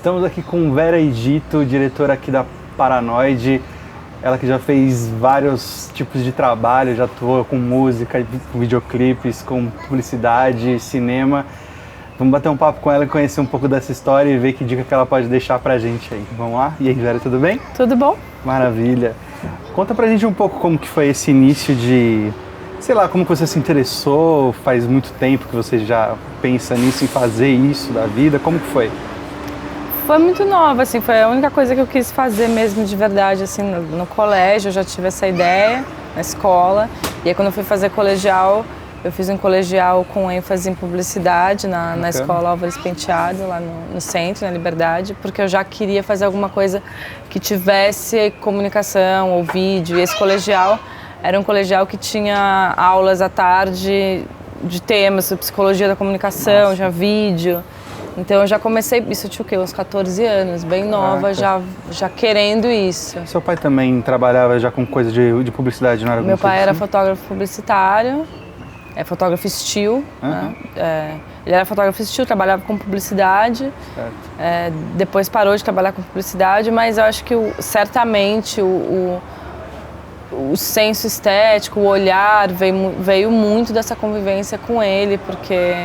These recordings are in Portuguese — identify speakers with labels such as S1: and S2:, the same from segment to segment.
S1: Estamos aqui com Vera Egito, diretora aqui da Paranoide. Ela que já fez vários tipos de trabalho, já atuou com música, com videoclipes, com publicidade, cinema. Vamos bater um papo com ela e conhecer um pouco dessa história e ver que dica que ela pode deixar pra gente aí. Vamos lá? E aí, Vera, tudo bem?
S2: Tudo bom.
S1: Maravilha. Conta pra gente um pouco como que foi esse início de... Sei lá, como que você se interessou, faz muito tempo que você já pensa nisso, em fazer isso da vida, como que foi?
S2: Foi muito nova, assim, foi a única coisa que eu quis fazer mesmo de verdade, assim, no colégio eu já tive essa ideia, na escola, e aí quando eu fui fazer colegial, eu fiz um colegial com ênfase em publicidade na escola Álvares Penteado, lá no centro, na Liberdade, porque eu já queria fazer alguma coisa que tivesse comunicação ou vídeo, e esse colegial era um colegial que tinha aulas à tarde de temas sobre psicologia da comunicação, já vídeo. Então eu já comecei, isso eu tinha o quê? Uns 14 anos, bem nova, já querendo isso.
S1: Seu pai também trabalhava já com coisa de publicidade, não era?
S2: Meu pai era fotógrafo publicitário, fotógrafo still, né? Ele era fotógrafo still, trabalhava com publicidade, depois parou de trabalhar com publicidade, mas eu acho que certamente o senso estético, o olhar veio muito dessa convivência com ele, porque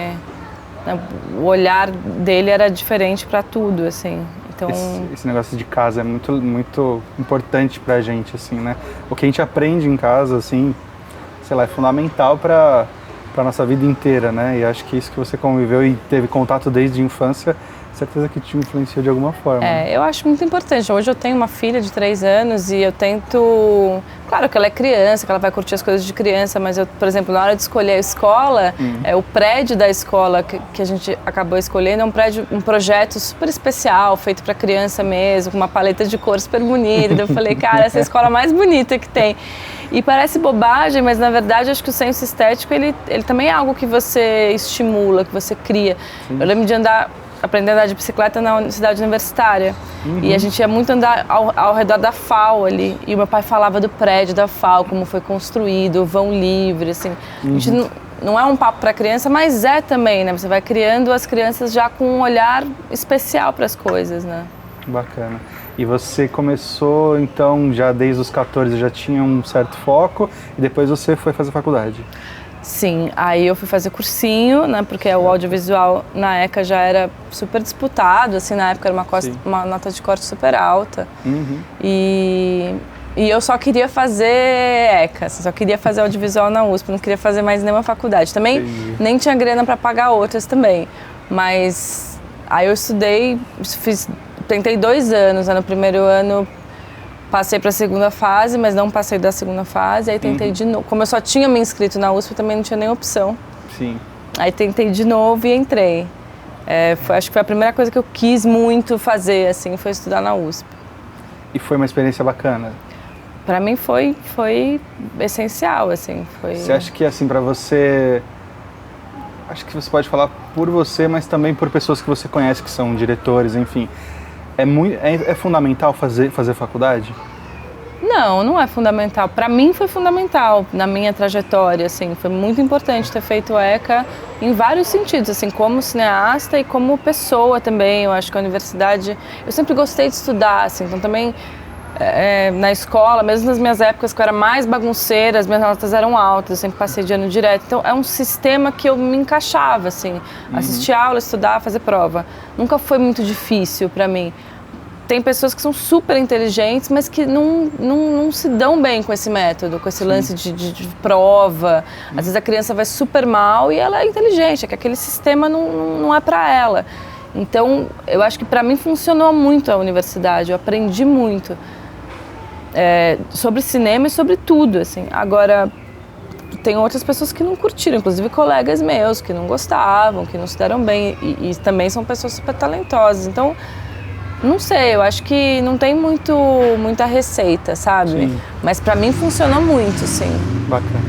S2: o olhar dele era diferente para tudo, assim. Então
S1: esse negócio de casa é muito, muito importante pra gente, assim, né? O que a gente aprende em casa, assim, sei lá, é fundamental para nossa vida inteira, né? E acho que isso que você conviveu e teve contato desde a infância, certeza que te influenciou de alguma forma.
S2: Eu acho muito importante. Hoje eu tenho uma filha de 3 anos e eu tento... Claro que ela é criança, que ela vai curtir as coisas de criança, mas eu, por exemplo, na hora de escolher a escola, o prédio da escola que a gente acabou escolhendo é um projeto super especial, feito para criança mesmo, com uma paleta de cor super bonita. Eu falei, cara, essa é a escola mais bonita que tem. E parece bobagem, mas na verdade acho que o senso estético, ele também é algo que você estimula, que você cria. Sim. Eu lembro de aprender a andar de bicicleta na cidade universitária. E a gente ia muito andar ao redor da FAO ali. E o meu pai falava do prédio da FAO, como foi construído, o vão livre, assim. A gente não é um papo para criança, mas é também, né? Você vai criando as crianças já com um olhar especial para as coisas, né?
S1: Bacana. E você começou, então, já desde os 14, já tinha um certo foco, e depois você foi fazer faculdade?
S2: Sim, aí eu fui fazer cursinho, né, porque o audiovisual na ECA já era super disputado, assim, na época era uma nota de corte super alta. E eu só queria fazer ECA, só queria fazer audiovisual na USP, não queria fazer mais nenhuma faculdade. Também nem tinha grana para pagar outras também, mas aí eu estudei, tentei 2 anos, né, no primeiro ano passei para a segunda fase, mas não passei da segunda fase, aí tentei de novo. Como eu só tinha me inscrito na USP, também não tinha nem opção.
S1: Sim.
S2: Aí tentei de novo e entrei. Acho que foi a primeira coisa que eu quis muito fazer, assim, foi estudar na USP.
S1: E foi uma experiência bacana?
S2: Para mim foi essencial, assim.
S1: Você acha que, assim, para você... Acho que você pode falar por você, mas também por pessoas que você conhece, que são diretores, enfim... É fundamental fazer faculdade?
S2: Não é fundamental. Para mim foi fundamental na minha trajetória, assim, foi muito importante ter feito ECA em vários sentidos, assim, como cineasta e como pessoa também. Eu acho que a universidade, eu sempre gostei de estudar, assim, então também na escola, mesmo nas minhas épocas que eu era mais bagunceira, as minhas notas eram altas, eu sempre passei de ano direto. Então é um sistema que eu me encaixava, assim, assistir aula, estudar, fazer prova. Nunca foi muito difícil para mim. Tem pessoas que são super inteligentes, mas que não se dão bem com esse método, com esse lance de prova. Às vezes a criança vai super mal e ela é inteligente, é que aquele sistema não é para ela. Então, eu acho que para mim funcionou muito a universidade, eu aprendi muito sobre cinema e sobre tudo, assim. Agora, tem outras pessoas que não curtiram, inclusive colegas meus que não gostavam, que não se deram bem e também são pessoas super talentosas. Então, não sei, eu acho que não tem muita receita, sabe?
S1: Sim.
S2: Mas pra mim funcionou muito, sim.
S1: Bacana.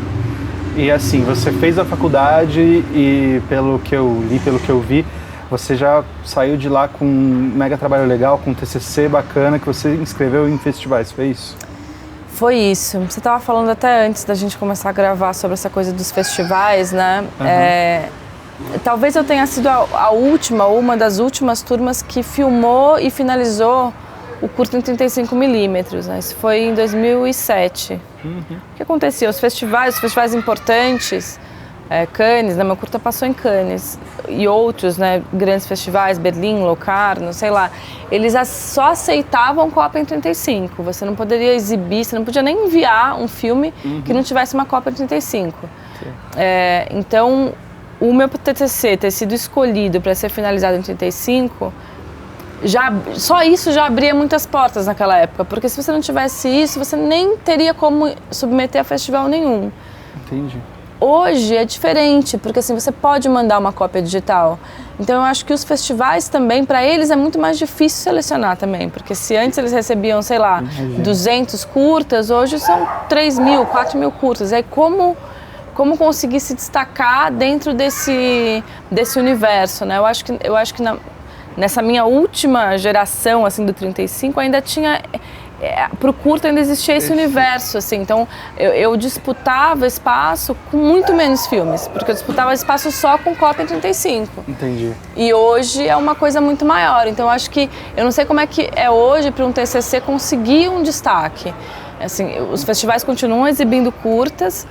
S1: E assim, você fez a faculdade e pelo que eu li, pelo que eu vi, você já saiu de lá com um mega trabalho legal, com um TCC bacana, que você inscreveu em festivais, foi isso?
S2: Foi isso. Você estava falando até antes da gente começar a gravar sobre essa coisa dos festivais, né? talvez eu tenha sido a última, ou uma das últimas turmas que filmou e finalizou o curta em 35mm, né? Isso foi em 2007. O que acontecia? Os festivais importantes, Cannes, né? Meu curta passou em Cannes, e outros, né, grandes festivais, Berlim, Locarno, sei lá, eles só aceitavam cópia em 35. Você não poderia exibir, você não podia nem enviar um filme que não tivesse uma cópia em 35. Então, o meu TCC ter sido escolhido para ser finalizado em 35, só isso já abria muitas portas naquela época, porque se você não tivesse isso, você nem teria como submeter a festival nenhum.
S1: Entendi.
S2: Hoje é diferente, porque assim, você pode mandar uma cópia digital. Então eu acho que os festivais também, para eles é muito mais difícil selecionar também, porque se antes eles recebiam, sei lá, 200 curtas, hoje são 3.000, 4.000 curtas. Aí como conseguir se destacar dentro desse universo, né? Eu acho que nessa minha última geração, assim, do 35, ainda tinha... Pro curta ainda existia esse universo, assim. Então, eu disputava espaço com muito menos filmes, porque eu disputava espaço só com cópia em 35.
S1: Entendi.
S2: E hoje é uma coisa muito maior. Então, eu acho que... Eu não sei como é que é hoje para um TCC conseguir um destaque. Assim, os festivais continuam exibindo curtas,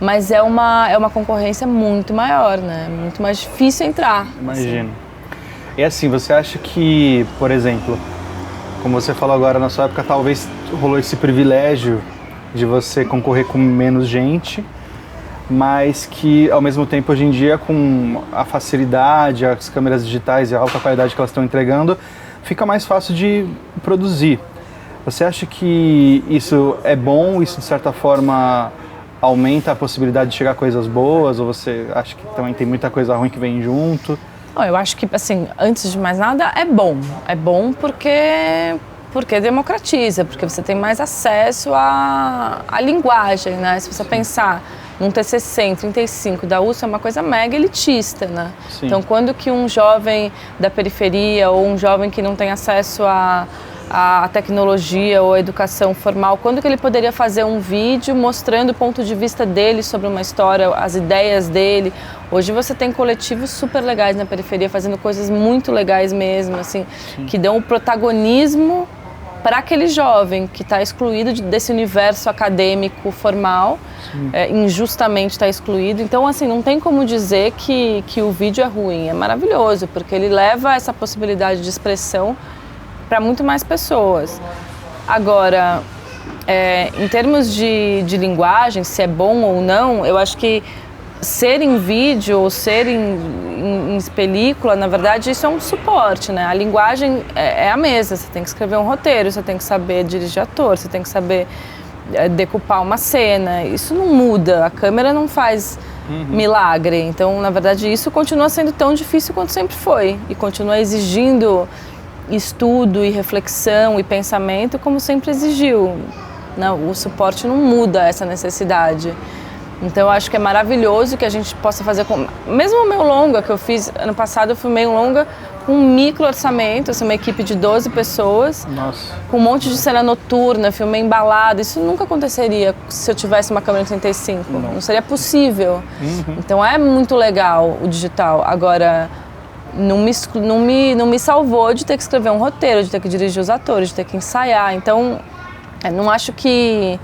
S2: mas é uma concorrência muito maior, né? Muito mais difícil entrar.
S1: Imagino. E assim, você acha que, por exemplo, como você falou agora, na sua época talvez rolou esse privilégio de você concorrer com menos gente, mas que ao mesmo tempo hoje em dia, com a facilidade, as câmeras digitais e a alta qualidade que elas estão entregando, fica mais fácil de produzir. Você acha que isso é bom, isso de certa forma aumenta a possibilidade de chegar a coisas boas, ou você acha que também tem muita coisa ruim que vem junto?
S2: Eu acho que, assim, antes de mais nada, é bom. É bom porque democratiza, porque você tem mais acesso à linguagem, né? Se você pensar num TCC em 35 da USP, é uma coisa mega elitista, né?
S1: Sim.
S2: Então, quando que um jovem da periferia ou um jovem que não tem acesso à tecnologia ou à educação formal, quando que ele poderia fazer um vídeo mostrando o ponto de vista dele sobre uma história, as ideias dele? Hoje você tem coletivos super legais na periferia fazendo coisas muito legais mesmo, assim, que dão o protagonismo para aquele jovem que está excluído desse universo acadêmico formal, injustamente está excluído. Então, assim, não tem como dizer que o vídeo é ruim, é maravilhoso, porque ele leva essa possibilidade de expressão para muito mais pessoas. Agora, em termos de linguagem, se é bom ou não, eu acho que ser em vídeo ou ser em película, na verdade, isso é um suporte, né? A linguagem é a mesma, você tem que escrever um roteiro, você tem que saber dirigir ator, você tem que saber decupar uma cena, isso não muda, a câmera não faz milagre. Então, na verdade, isso continua sendo tão difícil quanto sempre foi e continua exigindo estudo e reflexão e pensamento como sempre exigiu. Não, o suporte não muda essa necessidade. Então eu acho que é maravilhoso que a gente possa fazer com... Mesmo o meu longa que eu fiz ano passado, eu filmei um longa com um micro orçamento, assim, uma equipe de 12 pessoas.
S1: Nossa.
S2: Com um monte de cena noturna, filmei embalado. Isso nunca aconteceria se eu tivesse uma câmera 35. Não seria possível. Então é muito legal o digital. Agora, não me salvou de ter que escrever um roteiro, de ter que dirigir os atores, de ter que ensaiar. Então, não acho que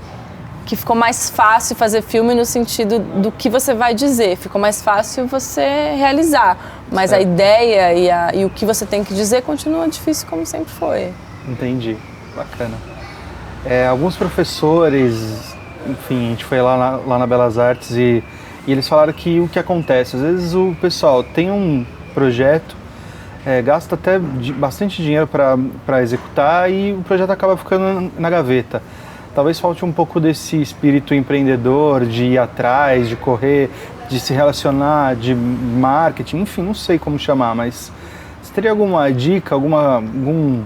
S2: ficou mais fácil fazer filme no sentido do que você vai dizer. Ficou mais fácil você realizar. Mas a ideia e o que você tem que dizer continua difícil como sempre foi.
S1: Entendi. Bacana. Alguns professores, enfim, a gente foi lá na Belas Artes e eles falaram que o que acontece, às vezes o pessoal tem um projeto, gasta até bastante dinheiro para executar e o projeto acaba ficando na gaveta. Talvez falte um pouco desse espírito empreendedor, de ir atrás, de correr, de se relacionar, de marketing, enfim, não sei como chamar, mas você teria alguma dica, algum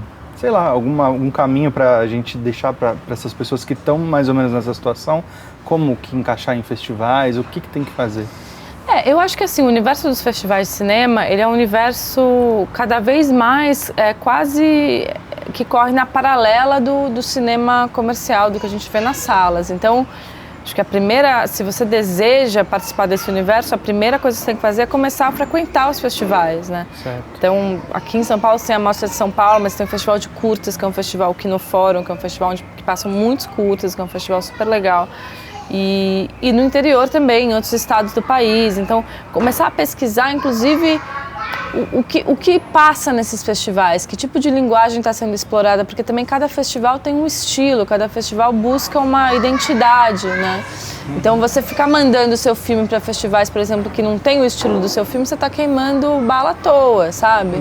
S1: caminho para a gente deixar para essas pessoas que estão mais ou menos nessa situação, como que encaixar em festivais, o que tem que fazer?
S2: Eu acho que assim, o universo dos festivais de cinema, ele é um universo cada vez mais quase que corre na paralela do cinema comercial, do que a gente vê nas salas. Então, Acho que a primeira, se você deseja participar desse universo, a primeira coisa que você tem que fazer é começar a frequentar os festivais, né?
S1: Certo.
S2: Então, aqui em São Paulo tem a Mostra de São Paulo, mas tem o Festival de Curtas, que é um festival Kinofórum, que é um festival que passam muitos curtas, que é um festival super legal. E no interior também, em outros estados do país. Então, começar a pesquisar, inclusive, o que passa nesses festivais, que tipo de linguagem está sendo explorada, porque também cada festival tem um estilo, cada festival busca uma identidade, né? Então você ficar mandando o seu filme para festivais, por exemplo, que não tem o estilo do seu filme, você está queimando bala à toa, sabe?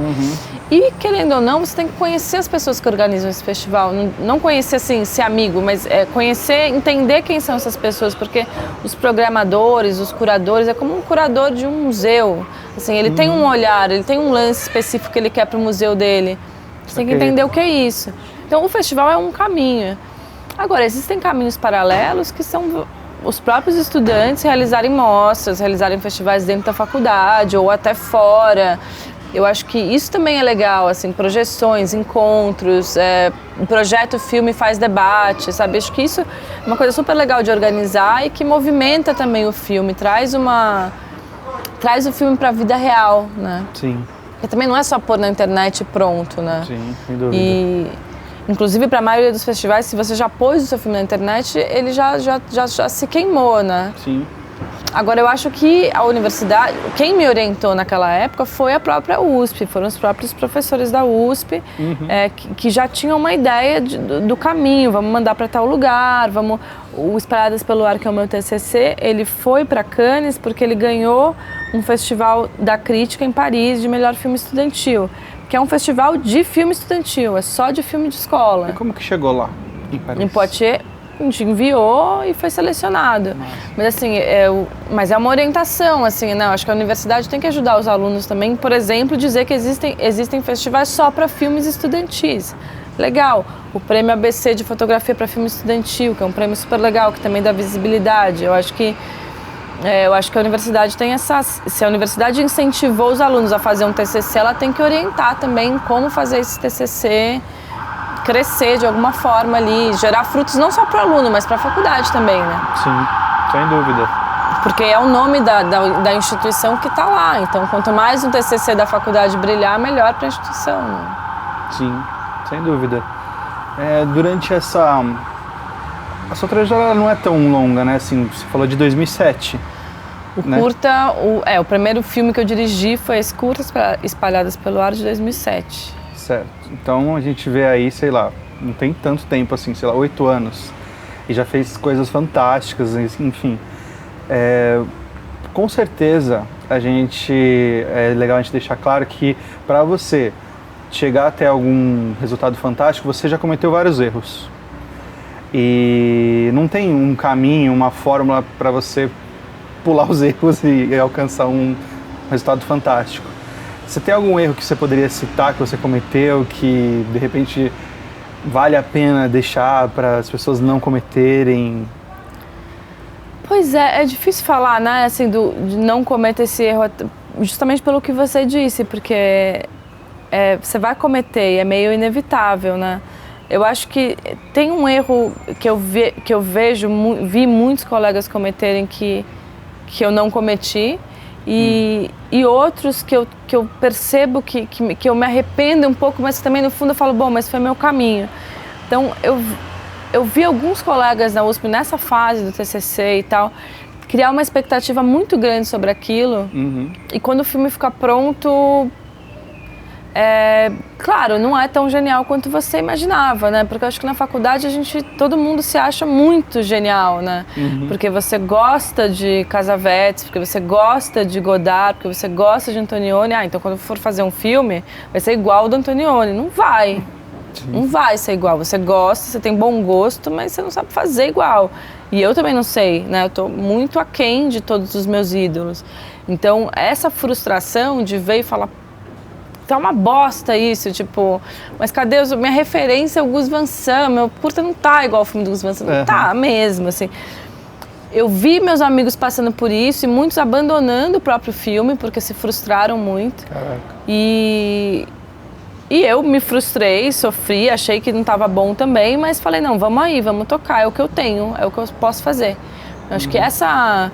S2: E querendo ou não, você tem que conhecer as pessoas que organizam esse festival, não conhecer assim, ser amigo, mas conhecer, entender quem são essas pessoas, porque os programadores, os curadores, é como um curador de um museu. Assim, ele tem um olhar, ele tem um lance específico que ele quer para o museu dele. Você tem que entender o que é isso. Então, o festival é um caminho. Agora, existem caminhos paralelos que são os próprios estudantes realizarem mostras, realizarem festivais dentro da faculdade ou até fora. Eu acho que isso também é legal, assim, projeções, encontros, o projeto Filme Faz Debate, sabe? Acho que isso é uma coisa super legal de organizar e que movimenta também o filme, traz o filme para a vida real, né?
S1: Sim.
S2: Porque também não é só pôr na internet e pronto, né?
S1: Sim, sem dúvida.
S2: E, inclusive, para a maioria dos festivais, se você já pôs o seu filme na internet, ele já se queimou, né?
S1: Sim.
S2: Agora, eu acho que a universidade, quem me orientou naquela época foi a própria USP, foram os próprios professores da USP, que já tinham uma ideia do caminho, vamos mandar para tal lugar, o Espalhadas pelo Ar, que é o meu TCC, ele foi para Cannes porque ele ganhou um festival da crítica em Paris de melhor filme estudantil, que é um festival de filme estudantil, é só de filme de escola.
S1: E como que chegou lá, em Paris?
S2: Em Poitiers, a gente enviou e foi selecionado. Mas assim, mas é uma orientação, assim, né? Eu acho que a universidade tem que ajudar os alunos também, por exemplo, dizer que existem festivais só para filmes estudantis. Legal. O prêmio ABC de fotografia para filme estudantil, que é um prêmio super legal, que também dá visibilidade. Eu acho que a universidade tem se a universidade incentivou os alunos a fazer um TCC, ela tem que orientar também como fazer esse TCC crescer de alguma forma ali, gerar frutos não só para o aluno, mas para a faculdade também, né?
S1: Sim, sem dúvida.
S2: Porque é o nome da instituição que está lá, então quanto mais o TCC da faculdade brilhar, melhor para a instituição, né?
S1: Sim, sem dúvida. Durante a sua trajetória não é tão longa, né? Assim, você falou de 2007.
S2: O curta, o primeiro filme que eu dirigi foi As Curtas Espalhadas pelo Ar, de 2007.
S1: Certo. Então a gente vê aí, sei lá, não tem tanto tempo assim, sei lá, 8 anos. E já fez coisas fantásticas, enfim. Com certeza, é legal a gente deixar claro que para você chegar até algum resultado fantástico, você já cometeu vários erros. E não tem um caminho, uma fórmula para você pular os erros e alcançar um resultado fantástico. Você tem algum erro que você poderia citar, que você cometeu, que de repente vale a pena deixar para as pessoas não cometerem?
S2: Pois é difícil falar, né, assim, de não cometer esse erro, justamente pelo que você disse, porque você vai cometer e é meio inevitável, né? Eu acho que tem um erro que eu vi muitos colegas cometerem que eu não cometi, e outros que eu percebo que eu me arrependo um pouco, mas também no fundo eu falo, bom, mas foi meu caminho. Então eu vi alguns colegas da USP nessa fase do TCC e tal, criar uma expectativa muito grande sobre aquilo, e quando o filme fica pronto, claro, não é tão genial quanto você imaginava, né? Porque eu acho que na faculdade todo mundo se acha muito genial, né? Porque você gosta de Cassavetes, porque você gosta de Godard, porque você gosta de Antonioni. Então quando for fazer um filme, vai ser igual ao do Antonioni. Não vai. Não vai ser igual. Você gosta, você tem bom gosto, mas você não sabe fazer igual. E eu também não sei, né? Eu tô muito aquém de todos os meus ídolos. Então essa frustração de ver e falar, tá uma bosta isso, tipo, mas cadê minha referência é o Gus Van Sant, meu curta não tá igual ao filme do Gus Van Sant, não tá mesmo, assim. Eu vi meus amigos passando por isso e muitos abandonando o próprio filme porque se frustraram muito.
S1: Caraca.
S2: E eu me frustrei, sofri, achei que não estava bom também, mas falei, não, vamos aí, vamos tocar, é o que eu tenho, é o que eu posso fazer. Eu acho que essa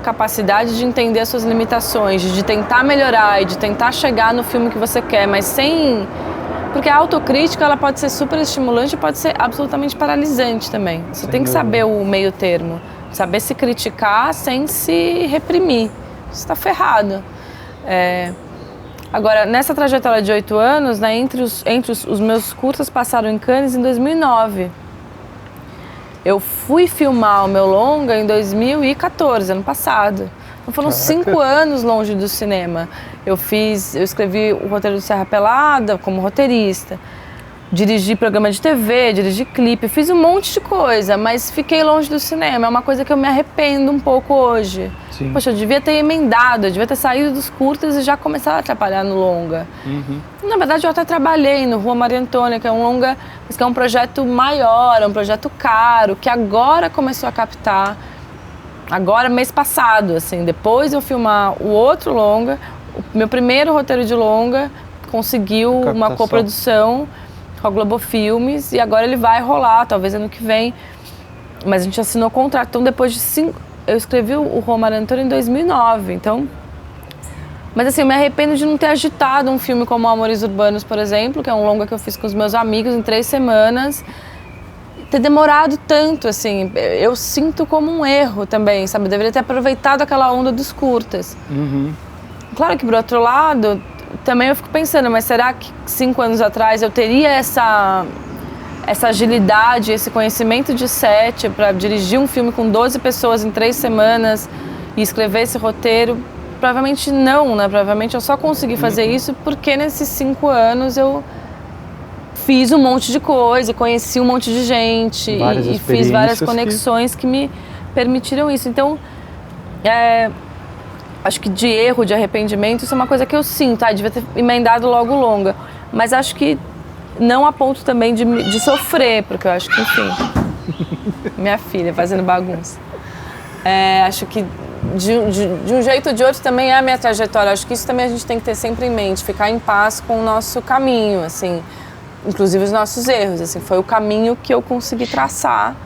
S2: capacidade de entender as suas limitações, de tentar melhorar e de tentar chegar no filme que você quer, mas sem... Porque a autocrítica, ela pode ser super estimulante e pode ser absolutamente paralisante também. Você tem que saber o meio termo, saber se criticar sem se reprimir. Você está ferrado. Agora, nessa trajetória de 8 anos, né, entre os meus curtas passaram em Cannes em 2009. Eu fui filmar o meu longa em 2014, ano passado. Então foram 5 anos longe do cinema. Eu escrevi o roteiro do Serra Pelada como roteirista. Dirigi programa de TV, dirigi clipe, fiz um monte de coisa, mas fiquei longe do cinema. É uma coisa que eu me arrependo um pouco hoje.
S1: Sim.
S2: Poxa, eu devia ter emendado, eu devia ter saído dos curtas e já começado a trabalhar no longa. Na verdade, eu até trabalhei no Rua Maria Antônia, que é um longa, mas que é um projeto maior, é um projeto caro, que agora começou a captar. Agora, mês passado, assim, depois de eu filmar o outro longa, o meu primeiro roteiro de longa conseguiu uma coprodução com a Globo Filmes e agora ele vai rolar, talvez ano que vem. Mas a gente assinou contrato. Então, depois de 5... Eu escrevi o Roma Antônio em 2009, então... Mas assim, eu me arrependo de não ter agitado um filme como Amores Urbanos, por exemplo, que é um longa que eu fiz com os meus amigos em 3 semanas. Ter demorado tanto, assim, eu sinto como um erro também, sabe? Eu deveria ter aproveitado aquela onda dos curtas. Claro que, por outro lado, também eu fico pensando, mas será que 5 anos atrás eu teria essa agilidade, esse conhecimento de set para dirigir um filme com 12 pessoas em 3 semanas e escrever esse roteiro? Provavelmente não, né? Provavelmente eu só consegui fazer isso porque nesses 5 anos eu fiz um monte de coisa, conheci um monte de gente e fiz várias conexões que me permitiram isso. Então, acho que de erro, de arrependimento, isso é uma coisa que eu sinto. Devia ter emendado logo longa. Mas acho que não a ponto também de sofrer, porque eu acho que, enfim... Minha filha fazendo bagunça. Acho que de um jeito ou de outro também é a minha trajetória. Acho que isso também a gente tem que ter sempre em mente. Ficar em paz com o nosso caminho, assim... Inclusive os nossos erros, assim, foi o caminho que eu consegui traçar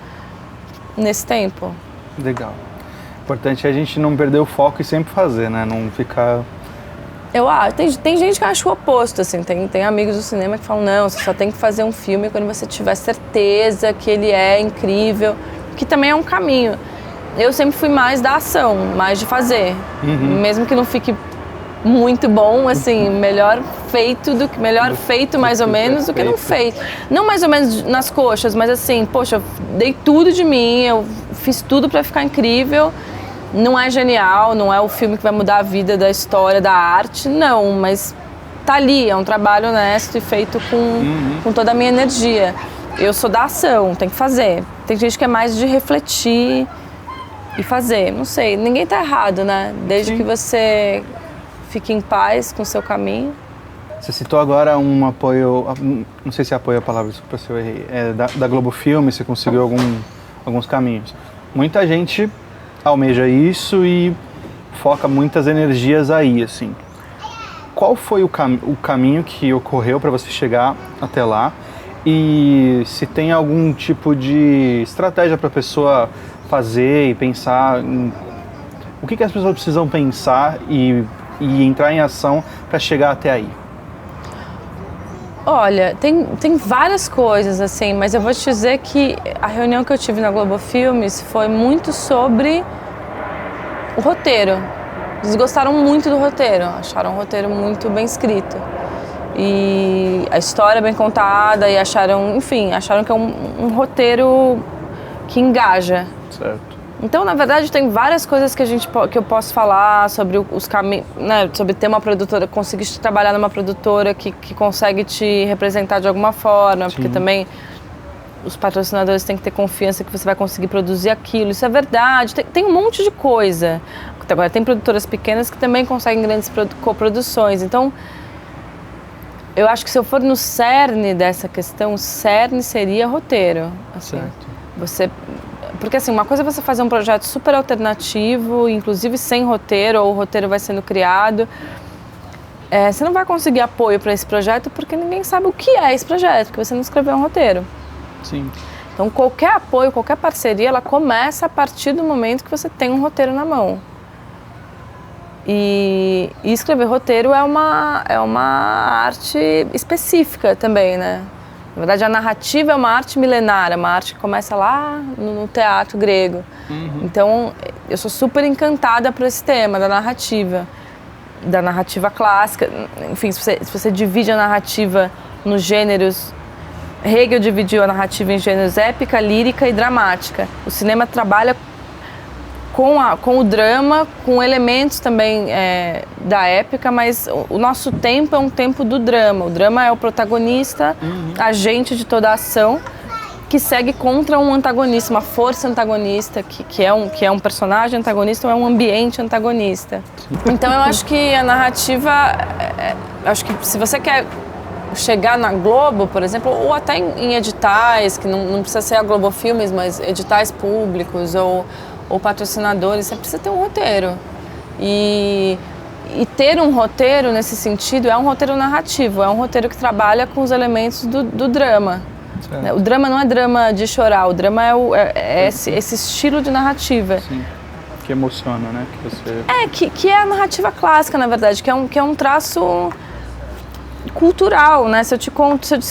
S2: nesse tempo.
S1: Legal. O importante é a gente não perder o foco e sempre fazer, né? Não ficar...
S2: Eu acho, tem gente que acha o oposto, assim, tem amigos do cinema que falam, não, você só tem que fazer um filme quando você tiver certeza que ele é incrível, que também é um caminho. Eu sempre fui mais da ação, mais de fazer, mesmo que não fique muito bom, assim, melhor feito mais ou menos do que não feito. Não mais ou menos nas coxas, mas assim, poxa, eu dei tudo de mim, eu fiz tudo pra ficar incrível. Não é genial, não é o filme que vai mudar a vida da história, da arte, não, mas tá ali, é um trabalho honesto e feito com toda a minha energia. Eu sou da ação, tem que fazer. Tem gente que é mais de refletir e fazer, não sei, ninguém tá errado, né? Desde que você fique em paz com o seu caminho.
S1: Você citou agora um apoio, não sei se é apoio a palavra, desculpa se eu errei, da Globo Filmes, você conseguiu alguns caminhos. Muita gente almeja isso e foca muitas energias aí, assim. Qual foi o caminho que ocorreu para você chegar até lá? E se tem algum tipo de estratégia para a pessoa fazer e pensar em o que as pessoas precisam pensar e entrar em ação para chegar até aí?
S2: Olha, tem várias coisas, assim, mas eu vou te dizer que a reunião que eu tive na Globo Filmes foi muito sobre o roteiro. Eles gostaram muito do roteiro, acharam o roteiro muito bem escrito. E a história bem contada e acharam que é um roteiro que engaja.
S1: Certo.
S2: Então, na verdade, tem várias coisas que eu posso falar sobre os caminhos, né, sobre ter uma produtora, conseguir trabalhar numa produtora que consegue te representar de alguma forma, porque também os patrocinadores têm que ter confiança que você vai conseguir produzir aquilo, isso é verdade, tem um monte de coisa. Agora, tem produtoras pequenas que também conseguem grandes coproduções, então eu acho que se eu for no cerne dessa questão, o cerne seria roteiro. Assim, certo. Porque assim, uma coisa é você fazer um projeto super alternativo, inclusive sem roteiro, ou o roteiro vai sendo criado. Você não vai conseguir apoio para esse projeto porque ninguém sabe o que é esse projeto, porque você não escreveu um roteiro.
S1: Sim.
S2: Então qualquer apoio, qualquer parceria, ela começa a partir do momento que você tem um roteiro na mão. E escrever roteiro é uma arte específica também, né? Na verdade, a narrativa é uma arte milenária, uma arte que começa lá no teatro grego. Então, eu sou super encantada por esse tema da narrativa clássica. Enfim, se você divide a narrativa nos gêneros, Hegel dividiu a narrativa em gêneros épica, lírica e dramática. O cinema trabalha com o drama, com elementos também da épica, mas o nosso tempo é um tempo do drama. O drama é o protagonista, agente de toda a ação, que segue contra um antagonista, uma força antagonista, que é um personagem antagonista ou é um ambiente antagonista. Então eu acho que a narrativa, acho que se você quer chegar na Globo, por exemplo, ou até em editais, que não precisa ser a Globo Filmes, mas editais públicos ou patrocinadores, você precisa ter um roteiro. E ter um roteiro, nesse sentido, é um roteiro narrativo, é um roteiro que trabalha com os elementos do drama. Certo. O drama não é drama de chorar, o drama é esse estilo de narrativa. Sim.
S1: Que emociona, né?
S2: Que é a narrativa clássica, na verdade, que é um traço cultural, né? Se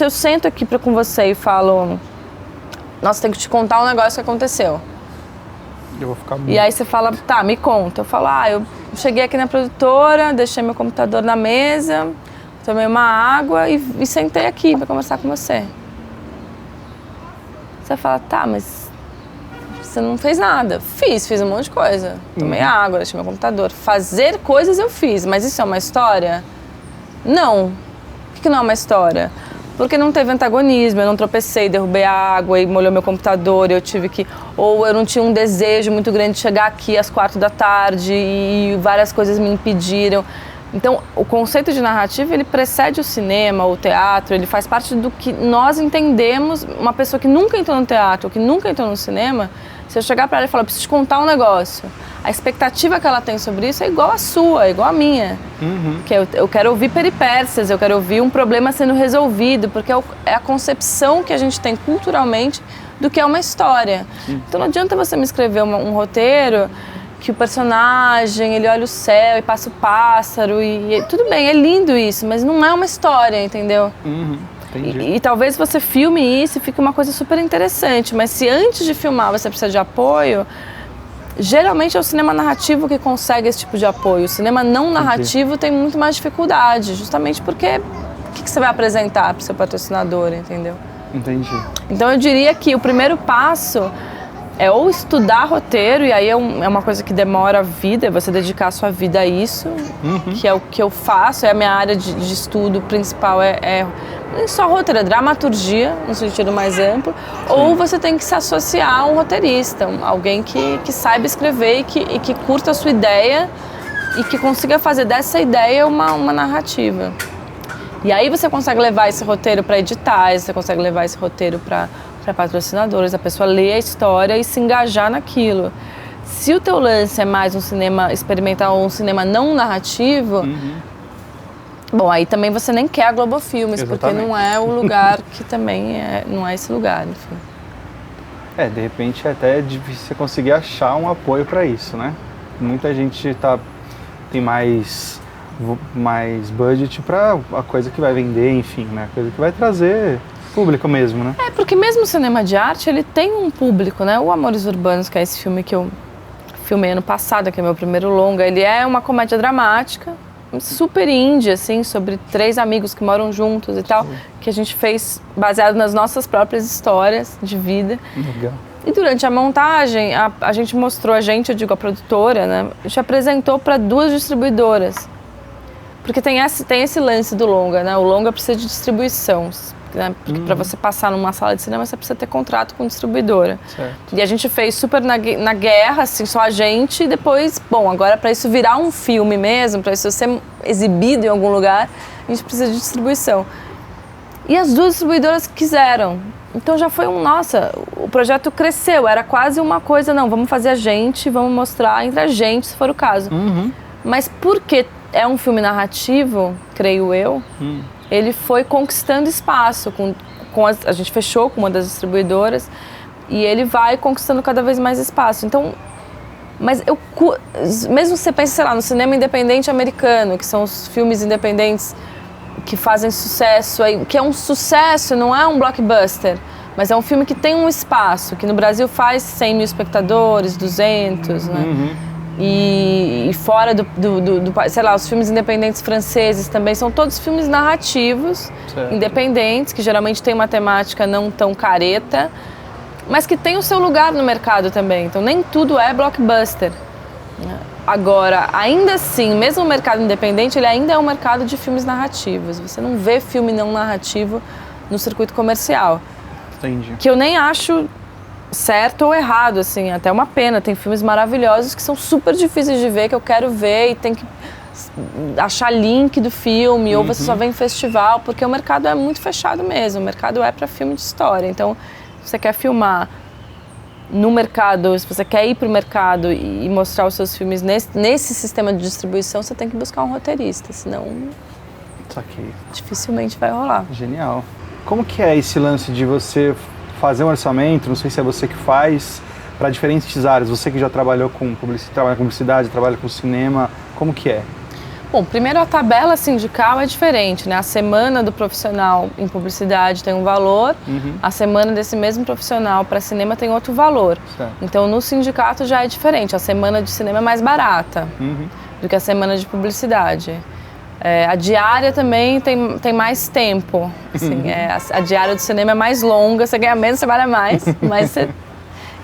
S2: eu sento aqui com você e falo, nossa, tenho que te contar um negócio que aconteceu.
S1: Eu vou ficar muito...
S2: E aí você fala, tá, me conta. Eu falo, eu cheguei aqui na produtora, deixei meu computador na mesa, tomei uma água e sentei aqui para conversar com você. Você fala, tá, mas você não fez nada. Fiz um monte de coisa. Tomei água, deixei meu computador. Fazer coisas eu fiz, mas isso é uma história? Não. Por que não é uma história? Porque não teve antagonismo, eu não tropecei, derrubei a água e molhou meu computador, ou eu não tinha um desejo muito grande de chegar aqui às 16h e várias coisas me impediram. Então, o conceito de narrativa, ele precede o cinema, o teatro, ele faz parte do que nós entendemos. Uma pessoa que nunca entrou no teatro, que nunca entrou no cinema, se eu chegar para ela e falar, preciso te contar um negócio, a expectativa que ela tem sobre isso é igual a sua, é igual a minha. Que eu quero ouvir peripécias, eu quero ouvir um problema sendo resolvido, porque é a concepção que a gente tem culturalmente do que é uma história. Então não adianta você me escrever um roteiro que o personagem, ele olha o céu e passa o pássaro e tudo bem, é lindo isso, mas não é uma história, entendeu? E talvez você filme isso e fique uma coisa super interessante, mas se antes de filmar você precisa de apoio, geralmente é o cinema narrativo que consegue esse tipo de apoio. O cinema não narrativo tem muito mais dificuldade, justamente porque o que você vai apresentar para o seu patrocinador, entendeu?
S1: Entendi.
S2: Então eu diria que o primeiro passo é ou estudar roteiro, e aí é uma coisa que demora a vida, é você dedicar a sua vida a isso, que é o que eu faço, é a minha área de estudo principal, não só roteiro, é dramaturgia, no sentido mais amplo, ou você tem que se associar a um roteirista, alguém que saiba escrever e que curta a sua ideia e que consiga fazer dessa ideia uma narrativa. E aí você consegue levar esse roteiro para editais, você consegue levar esse roteiro para patrocinadores, a pessoa lê a história e se engajar naquilo. Se o teu lance é mais um cinema experimental ou um cinema não narrativo, bom, aí também você nem quer a Globo Filmes, porque não é o lugar que também não é esse lugar, enfim.
S1: De repente é até difícil você conseguir achar um apoio para isso, né? Muita gente tem mais budget para a coisa que vai vender, enfim, né? A coisa que vai trazer público mesmo, né?
S2: Porque mesmo o cinema de arte, ele tem um público, né? O Amores Urbanos, que é esse filme que eu filmei ano passado, que é meu primeiro longa, ele é uma comédia dramática, super indie, assim, sobre 3 amigos que moram juntos e tal, que a gente fez baseado nas nossas próprias histórias de vida.
S1: Legal.
S2: E durante a montagem, a gente mostrou, eu digo a produtora, né? A gente apresentou para 2 distribuidoras. Porque tem esse lance do longa, né? O longa precisa de distribuição. Né? Porque para você passar numa sala de cinema, você precisa ter contrato com distribuidora. Certo. E a gente fez super na guerra, assim, só a gente, e depois, bom, agora para isso virar um filme mesmo, para isso ser exibido em algum lugar, a gente precisa de distribuição. E as 2 distribuidoras quiseram. Então já foi nossa, o projeto cresceu, era quase uma coisa, não, vamos fazer a gente, vamos mostrar entre a gente, se for o caso. Mas porque é um filme narrativo, creio eu, ele foi conquistando espaço. A gente fechou com uma das distribuidoras, e ele vai conquistando cada vez mais espaço. Então, mas mesmo se você pensa, sei lá, no cinema independente americano, que são os filmes independentes que fazem sucesso, que é um sucesso, não é um blockbuster, mas é um filme que tem um espaço, que no Brasil faz 100 mil espectadores, 200, né? E fora sei lá, os filmes independentes franceses também são todos filmes narrativos, independentes, que geralmente têm uma temática não tão careta, mas que tem o seu lugar no mercado também. Então nem tudo é blockbuster. Agora, ainda assim, mesmo o mercado independente, ele ainda é um mercado de filmes narrativos. Você não vê filme não narrativo no circuito comercial.
S1: Entendi.
S2: Que eu nem acho certo ou errado, assim, até uma pena. Tem filmes maravilhosos que são super difíceis de ver, que eu quero ver e tem que achar link do filme, ou você só vê em festival, porque o mercado é muito fechado mesmo. O mercado é para filme de história. Então, se você quer filmar no mercado, se você quer ir para o mercado e mostrar os seus filmes nesse sistema de distribuição, você tem que buscar um roteirista, senão dificilmente vai rolar.
S1: Genial. Como que é esse lance de você fazer um orçamento, não sei se é você que faz, para diferentes áreas? Você que já trabalhou com publicidade, trabalha com cinema, como que é?
S2: Bom, primeiro a tabela sindical é diferente, né? A semana do profissional em publicidade tem um valor, a semana desse mesmo profissional para cinema tem outro valor.
S1: Certo.
S2: Então no sindicato já é diferente, a semana de cinema é mais barata do que a semana de publicidade. A diária também tem mais tempo, assim, a diária do cinema é mais longa, você ganha menos, você trabalha mais, mas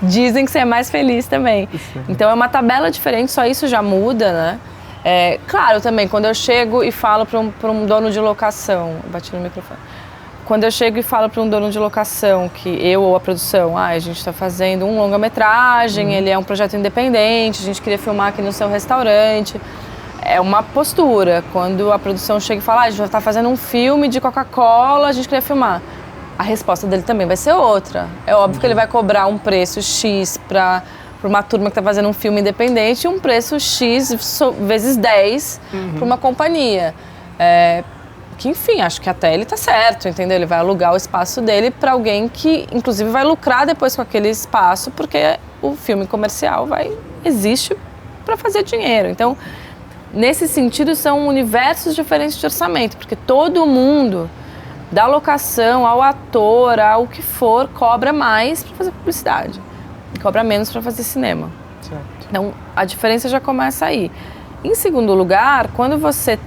S2: dizem que você é mais feliz também. Então é uma tabela diferente, só isso já muda, né? Claro, também, quando eu chego e falo para um dono de locação, bati no microfone, quando eu chego e falo para um dono de locação que eu ou a produção, a gente está fazendo um longa-metragem, ele é um projeto independente, a gente queria filmar aqui no seu restaurante, é uma postura. Quando a produção chega e fala, a gente vai estar fazendo um filme de Coca-Cola, a gente queria filmar, a resposta dele também vai ser outra. É óbvio que ele vai cobrar um preço X para uma turma que está fazendo um filme independente e um preço X vezes 10 para uma companhia. Que, enfim, acho que até ele está certo, entendeu? Ele vai alugar o espaço dele para alguém que, inclusive, vai lucrar depois com aquele espaço, porque o filme comercial existe para fazer dinheiro. Então, nesse sentido, são universos diferentes de orçamento, porque todo mundo, da locação ao ator, ao que for, cobra mais para fazer publicidade. Cobra menos para fazer cinema.
S1: Certo.
S2: Então, a diferença já começa aí. Em segundo lugar, quando você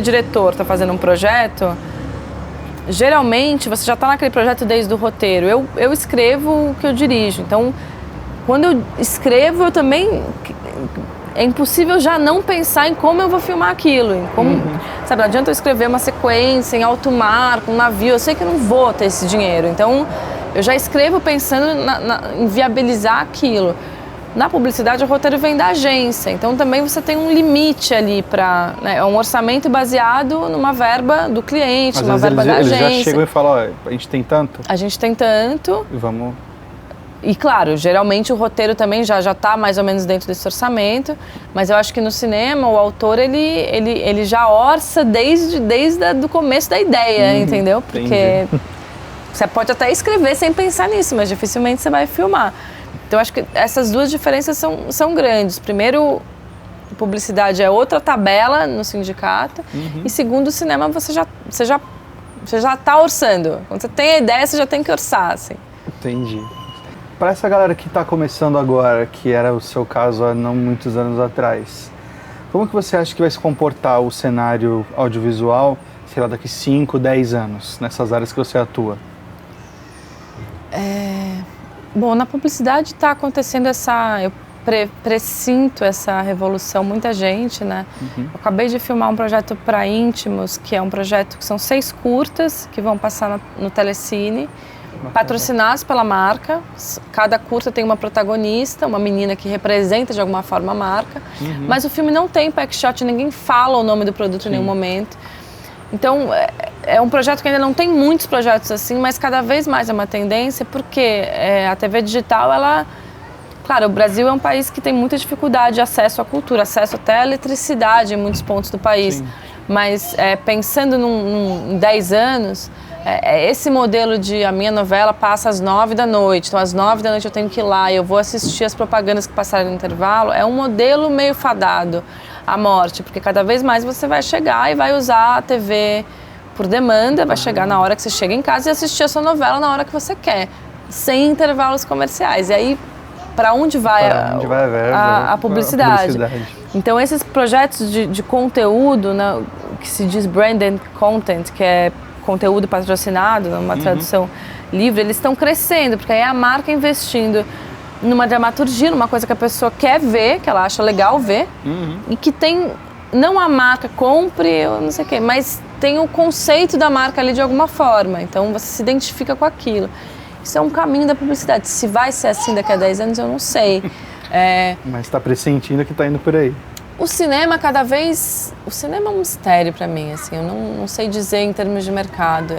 S2: diretor, está fazendo um projeto, geralmente você já está naquele projeto desde o roteiro. Eu escrevo o que eu dirijo. Então, quando eu escrevo, eu também... É impossível já não pensar em como eu vou filmar aquilo. Em como, sabe, não adianta eu escrever uma sequência em alto mar, com um navio. Eu sei que eu não vou ter esse dinheiro. Então, eu já escrevo pensando em viabilizar aquilo. Na publicidade, o roteiro vem da agência. Então, também você tem um limite ali para... Né, é um orçamento baseado numa verba do cliente, uma verba da agência.
S1: Eles já chegam e falam, a gente tem tanto?
S2: A gente tem tanto.
S1: E vamos...
S2: E claro, geralmente o roteiro também já está mais ou menos dentro desse orçamento, mas eu acho que no cinema o autor ele já orça desde o começo da ideia, entendeu? Porque você pode até escrever sem pensar nisso, mas dificilmente você vai filmar. Então eu acho que essas duas diferenças são grandes. Primeiro, publicidade é outra tabela no sindicato, e segundo, o cinema você já está orçando. Quando você tem a ideia, você já tem que orçar, assim.
S1: Entendi. Para essa galera que está começando agora, que era o seu caso há não muitos anos atrás, como que você acha que vai se comportar o cenário audiovisual, sei lá, daqui 5, 10 anos, nessas áreas que você atua?
S2: Bom, na publicidade está acontecendo eu presinto essa revolução, muita gente, né? Eu acabei de filmar um projeto para íntimos, que é um projeto que são 6 curtas, que vão passar no Telecine, patrocinados pela marca. Cada curta tem uma protagonista, uma menina que representa de alguma forma a marca, mas o filme não tem packshot, ninguém fala o nome do produto em nenhum momento. Então é um projeto que ainda não tem muitos projetos assim, mas cada vez mais é uma tendência, porque a TV digital, claro, o Brasil é um país que tem muita dificuldade de acesso à cultura, acesso até à eletricidade em muitos pontos do país. Sim. Mas pensando em 10 anos, É esse modelo de a minha novela passa às 9 da noite, então às 9 da noite eu tenho que ir lá e eu vou assistir as propagandas que passaram no intervalo, é um modelo meio fadado à morte, porque cada vez mais você vai chegar e vai usar a TV por demanda, vai chegar na hora que você chega em casa e assistir a sua novela na hora que você quer, sem intervalos comerciais. E aí, para onde vai a publicidade? Então, esses projetos de conteúdo, né, que se diz branded content, que é conteúdo patrocinado, numa tradução livre, eles estão crescendo, porque aí é a marca investindo numa dramaturgia, numa coisa que a pessoa quer ver, que ela acha legal ver, e que tem, não a marca compre, ou não sei o quê, mas tem o conceito da marca ali de alguma forma, então você se identifica com aquilo. Isso é um caminho da publicidade. Se vai ser assim daqui a 10 anos, eu não sei.
S1: Mas está pressentindo que está indo por aí.
S2: O cinema cada vez... O cinema é um mistério para mim, assim, eu não sei dizer em termos de mercado.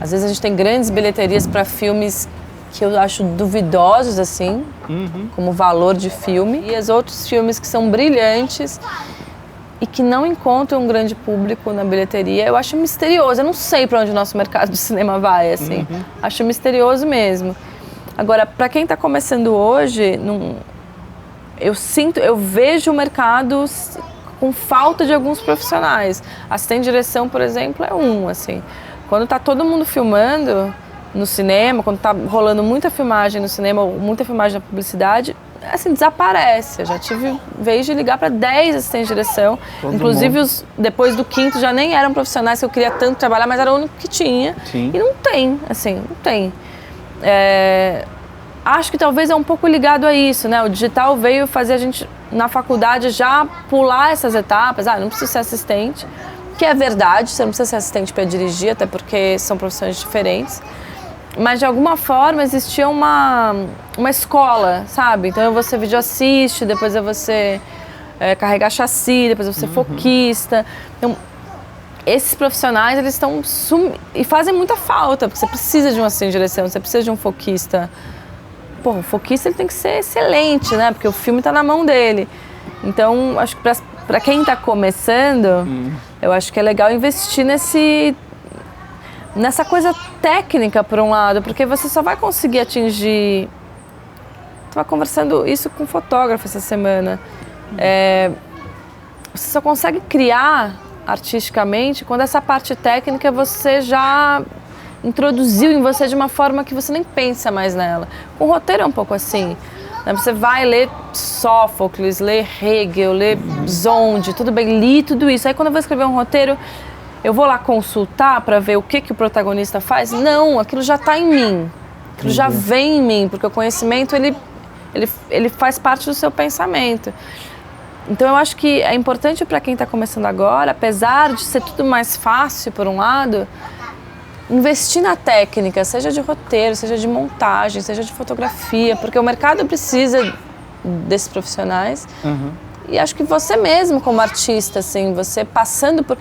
S2: Às vezes a gente tem grandes bilheterias para filmes que eu acho duvidosos, assim, como valor de filme. E os outros filmes que são brilhantes e que não encontram um grande público na bilheteria, eu acho misterioso. Eu não sei para onde o nosso mercado de cinema vai, assim. Acho misterioso mesmo. Agora, para quem está começando hoje, eu vejo o mercado com falta de alguns profissionais. Assistente de direção, por exemplo, é assim. Quando está todo mundo filmando no cinema, quando está rolando muita filmagem no cinema, ou muita filmagem na publicidade, assim, desaparece. Eu já tive vez de ligar para 10 assistentes de direção. Inclusive, depois do quinto já nem eram profissionais que eu queria tanto trabalhar, mas era o único que tinha. Sim. E não tem, assim, não tem. Acho que talvez é um pouco ligado a isso, né? O digital veio fazer a gente, na faculdade, já pular essas etapas. Não precisa ser assistente, que é verdade, você não precisa ser assistente para dirigir, até porque são profissões diferentes. Mas, de alguma forma, existia uma escola, sabe? Então, você videoassiste, depois você carregar chassi, depois você foquista. Então, esses profissionais, eles estão e fazem muita falta, porque você precisa de um assistente de direção, você precisa de um foquista. Pô, o foquista ele tem que ser excelente, né? Porque o filme está na mão dele. Então, acho que para quem está começando, eu acho que é legal investir nessa coisa técnica, por um lado, porque você só vai conseguir atingir... Estava conversando isso com um fotógrafo essa semana. Você só consegue criar artisticamente quando essa parte técnica você já introduziu em você de uma forma que você nem pensa mais nela. O roteiro é um pouco assim. Você vai ler Sófocles, ler Hegel, ler Zonde, tudo bem, li tudo isso. Aí quando eu vou escrever um roteiro, eu vou lá consultar para ver o que o protagonista faz? Não, aquilo já está em mim. Aquilo já vem em mim, porque o conhecimento, ele faz parte do seu pensamento. Então eu acho que é importante para quem está começando agora, apesar de ser tudo mais fácil por um lado, investir na técnica, seja de roteiro, seja de montagem, seja de fotografia, porque o mercado precisa desses profissionais. E acho que você mesmo, como artista, assim, você passando por...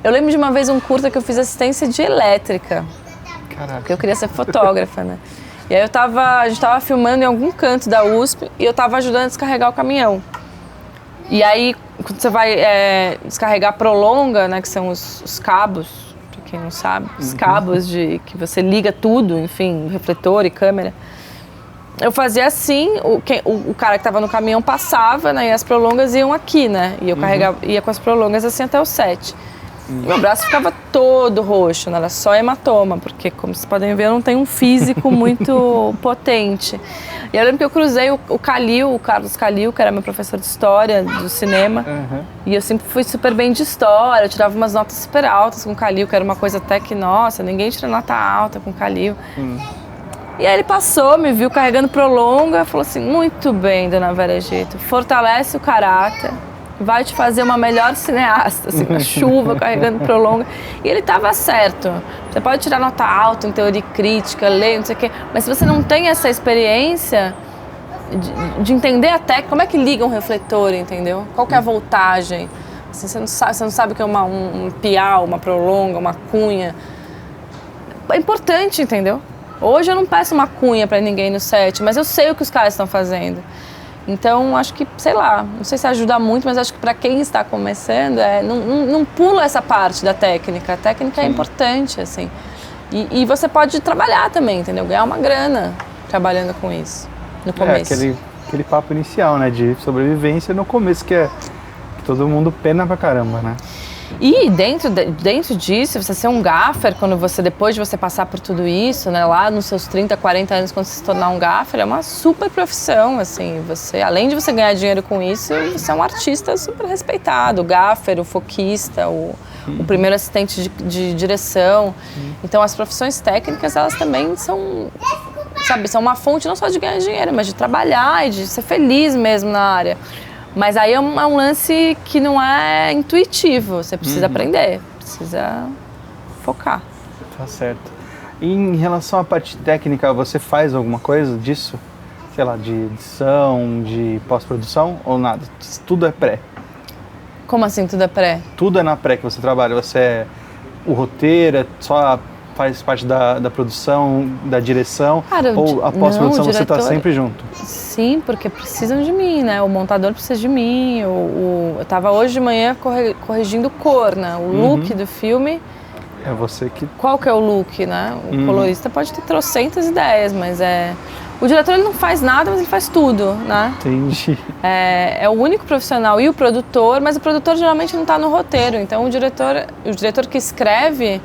S2: Eu lembro de uma vez um curta que eu fiz assistência de elétrica. Caraca. Porque eu queria ser fotógrafa, né? E aí a gente estava filmando em algum canto da USP e eu estava ajudando a descarregar o caminhão. E aí, quando você vai descarregar prolonga, né, que são os cabos, para quem não sabe, os cabos que você liga tudo, enfim, refletor e câmera. Eu fazia assim, o cara que estava no caminhão passava, né, e as prolongas iam aqui, né, e eu ia com as prolongas assim até o set. Meu braço ficava todo roxo, não era só hematoma, porque, como vocês podem ver, eu não tenho um físico muito potente. E eu lembro que eu cruzei o Carlos Calil, que era meu professor de história do cinema, e eu sempre fui super bem de história, eu tirava umas notas super altas com o Calil, que era uma coisa até que, nossa, ninguém tira nota alta com o Calil. E aí ele passou, me viu carregando prolonga, falou assim, muito bem, dona Vera Egito, fortalece o caráter, vai te fazer uma melhor cineasta, assim, com a chuva, carregando prolonga. E ele estava certo. Você pode tirar nota alta em teoria crítica, ler, não sei o quê, mas se você não tem essa experiência de entender até como é que liga um refletor, entendeu? Qual que é a voltagem? Assim, você não sabe o que é um pial, uma prolonga, uma cunha. É importante, entendeu? Hoje eu não peço uma cunha para ninguém no set, mas eu sei o que os caras estão fazendo. Então, acho que, sei lá, não sei se ajuda muito, mas acho que para quem está começando, não pula essa parte da técnica. A técnica é importante, assim. E você pode trabalhar também, entendeu? Ganhar uma grana trabalhando com isso, no começo.
S1: Aquele papo inicial, né, de sobrevivência no começo, que todo mundo pena pra caramba, né?
S2: E dentro disso, você ser um gaffer, depois de você passar por tudo isso, né, lá nos seus 30, 40 anos, quando você se tornar um gaffer, é uma super profissão, assim, além de você ganhar dinheiro com isso, você é um artista super respeitado, o gaffer, o foquista, o primeiro assistente de direção. Então, as profissões técnicas, elas também são uma fonte não só de ganhar dinheiro, mas de trabalhar e de ser feliz mesmo na área. Mas aí é um lance que não é intuitivo, você precisa aprender, precisa focar.
S1: Tá certo. E em relação à parte técnica, você faz alguma coisa disso? Sei lá, de edição, de pós-produção ou nada? Tudo é pré?
S2: Como assim tudo é pré?
S1: Tudo é na pré que você trabalha? Você é o roteiro, só faz parte da produção, da direção?
S2: Cara,
S1: ou a pós-produção você está
S2: diretor...
S1: sempre junto?
S2: Sim, porque precisam de mim, né? O montador precisa de mim. Eu estava hoje de manhã corrigindo cor, né? O look do filme.
S1: É você que...
S2: Qual que é o look, né? O colorista pode ter trocentas ideias, mas o diretor ele não faz nada, mas ele faz tudo, né?
S1: Entendi.
S2: É o único profissional e o produtor, mas o produtor geralmente não está no roteiro. Então o diretor que escreve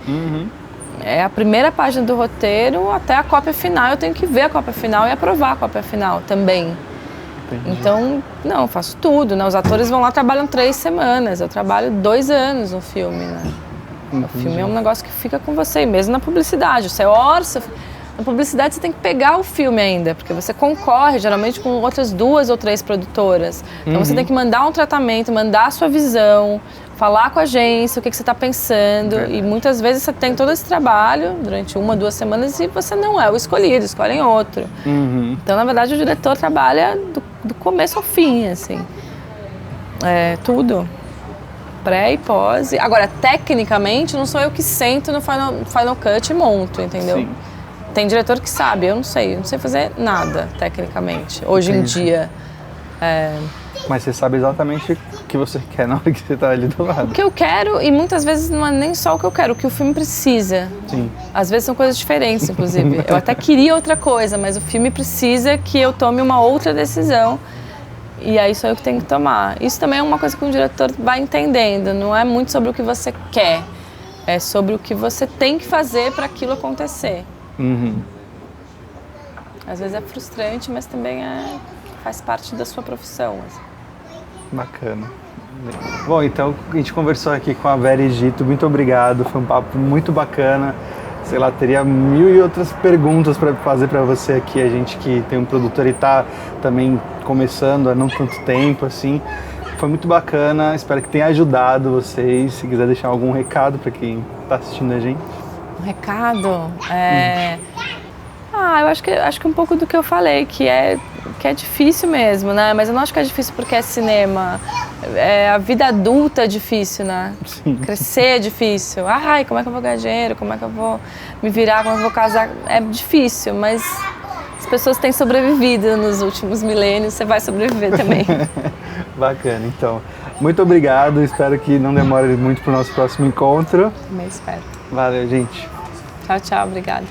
S2: é a primeira página do roteiro até a cópia final. Eu tenho que ver a cópia final e aprovar a cópia final também.
S1: Entendi.
S2: Então, não, eu faço tudo, né? Os atores vão lá, trabalham 3 semanas. Eu trabalho 2 anos no filme, né?
S1: Entendi.
S2: O filme é um negócio que fica com você, e mesmo na publicidade. Você orça. Na publicidade você tem que pegar o filme ainda, porque você concorre geralmente com outras 2 ou 3 produtoras. Então você tem que mandar um tratamento, mandar a sua visão, falar com a agência, o que você está pensando. E muitas vezes você tem todo esse trabalho durante 1, 2 semanas e você não é o escolhido, escolhem outro. Então, na verdade, o diretor trabalha do começo ao fim, assim. Tudo. Pré e pós. Agora, tecnicamente, não sou eu que sento no Final Cut e monto, entendeu?
S1: Sim.
S2: Tem diretor que sabe, eu não sei fazer nada, tecnicamente, hoje em dia.
S1: Mas você sabe exatamente o que você quer na hora que você está ali do lado.
S2: O que eu quero, e muitas vezes não é nem só o que eu quero, o que o filme precisa.
S1: Sim.
S2: Às vezes são coisas diferentes, inclusive. Eu até queria outra coisa, mas o filme precisa que eu tome uma outra decisão. E aí sou eu que tenho que tomar. Isso também é uma coisa que um diretor vai entendendo. Não é muito sobre o que você quer, é sobre o que você tem que fazer para aquilo acontecer. Às vezes é frustrante, mas também faz parte da sua profissão. Assim.
S1: Bacana. Bom, então a gente conversou aqui com a Vera Egito. Muito obrigado, foi um papo muito bacana. Sei lá, teria 1000 e outras perguntas para fazer para você aqui. A gente que tem um produtor e está também começando há não tanto tempo, assim. Foi muito bacana, espero que tenha ajudado vocês. Se quiser deixar algum recado para quem está assistindo a gente.
S2: Um recado? Eu acho que um pouco do que eu falei, que é difícil mesmo, né? Mas eu não acho que é difícil porque é cinema. A vida adulta é difícil, né?
S1: Sim.
S2: Crescer é difícil. Como é que eu vou ganhar dinheiro? Como é que eu vou me virar? Como é que eu vou casar? É difícil, mas as pessoas têm sobrevivido nos últimos milênios. Você vai sobreviver também.
S1: Bacana, então. Muito obrigado. Espero que não demore muito para o nosso próximo encontro.
S2: Também espero.
S1: Valeu, gente.
S2: Tchau, tchau. Obrigada.